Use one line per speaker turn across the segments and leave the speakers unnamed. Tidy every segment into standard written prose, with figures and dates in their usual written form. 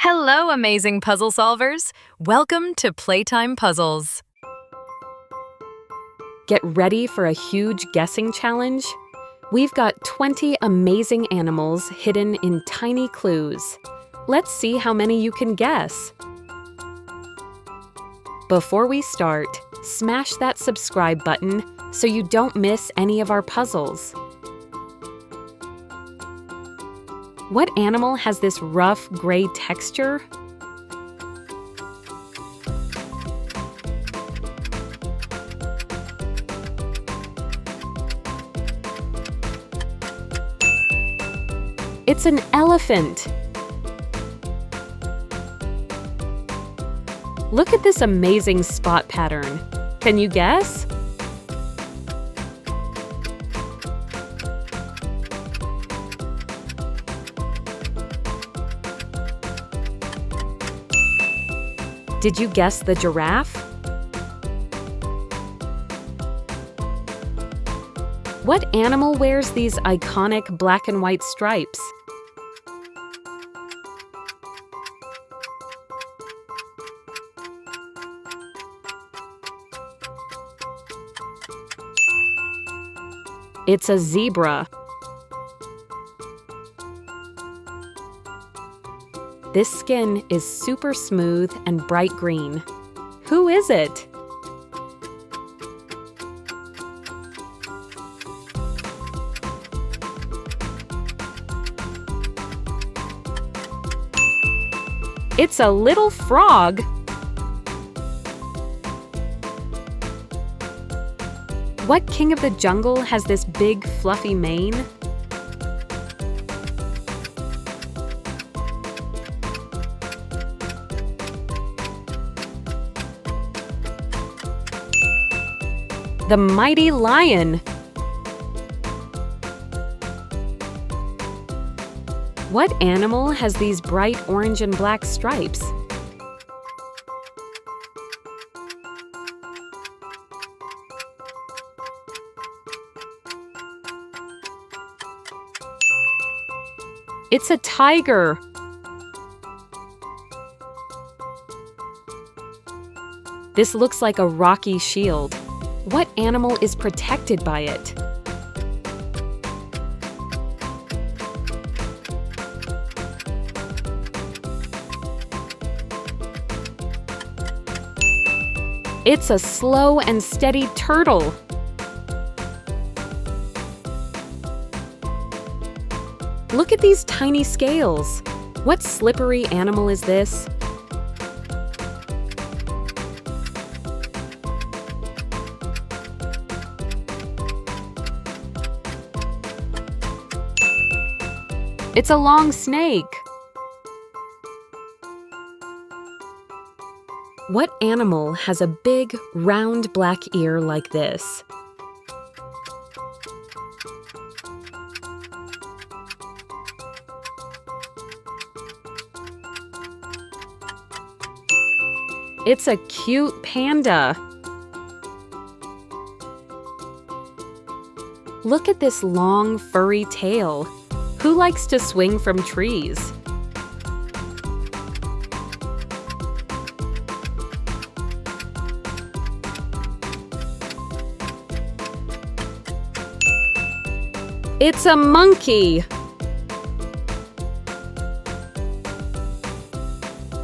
Hello, amazing puzzle solvers! Welcome to Playtime Puzzles.
Get ready for a huge guessing challenge? We've got 20 amazing animals hidden in tiny clues. Let's see how many you can guess. Before we start, smash that subscribe button so you don't miss any of our puzzles. What animal has this rough gray texture? It's an elephant. Look at this amazing spot pattern. Can you guess? Did you guess the giraffe? What animal wears these iconic black and white stripes? It's a zebra. This skin is super smooth and bright green. Who is it? It's a little frog. What king of the jungle has this big, fluffy mane? The mighty lion. What animal has these bright orange and black stripes? It's a tiger. This looks like a rocky shield. What animal is protected by it? It's a slow and steady turtle. Look at these tiny scales. What slippery animal is this? It's a long snake. What animal has a big, round black ear like this? It's a cute panda. Look at this long, furry tail. Who likes to swing from trees? It's a monkey.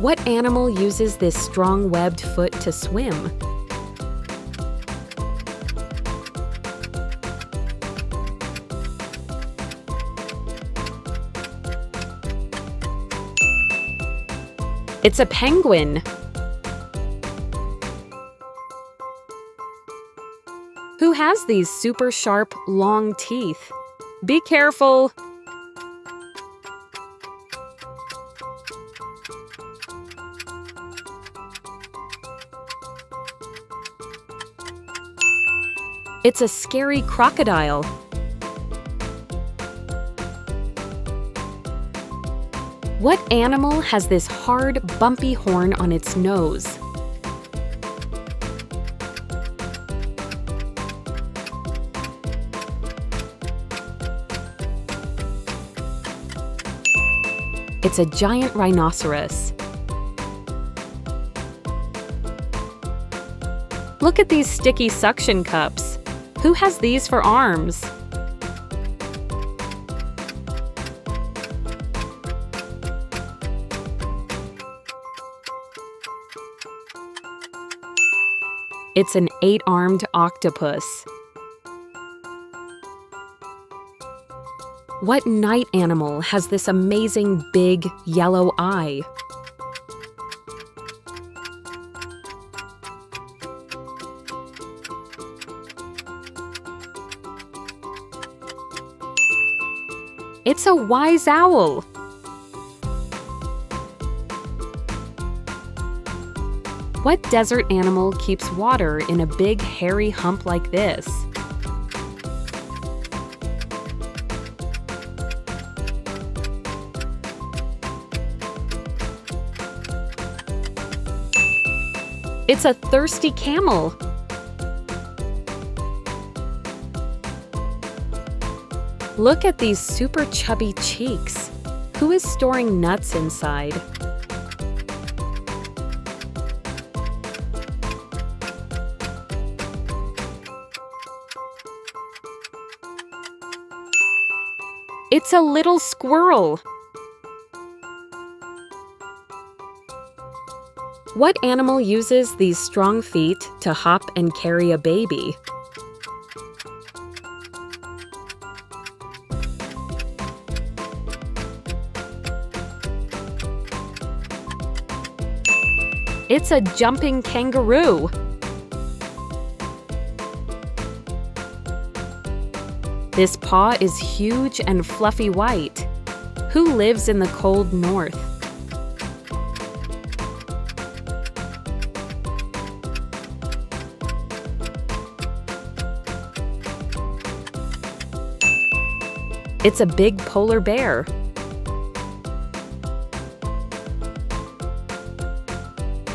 What animal uses this strong webbed foot to swim? It's a penguin. Who has these super sharp, long teeth? Be careful! It's a scary crocodile. What animal has this hard, bumpy horn on its nose? It's a giant rhinoceros. Look at these sticky suction cups. Who has these for arms? It's an 8-armed octopus. What night animal has this amazing big yellow eye? It's a wise owl. What desert animal keeps water in a big hairy hump like this? It's a thirsty camel. Look at these super chubby cheeks. Who is storing nuts inside? It's a little squirrel. What animal uses these strong feet to hop and carry a baby? It's a jumping kangaroo. This paw is huge and fluffy white. Who lives in the cold north? It's a big polar bear.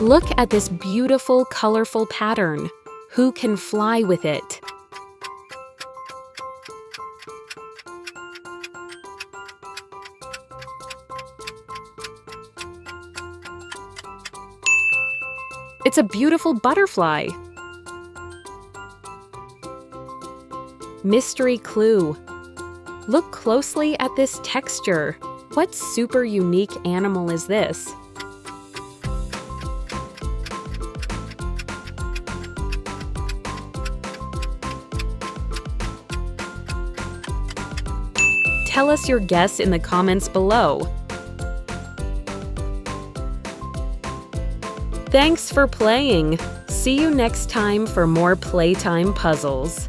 Look at this beautiful, colorful pattern. Who can fly with it? It's a beautiful butterfly. Mystery clue. Look closely at this texture. What super unique animal is this? Tell us your guess in the comments below. Thanks for playing. See you next time for more Playtime Puzzles.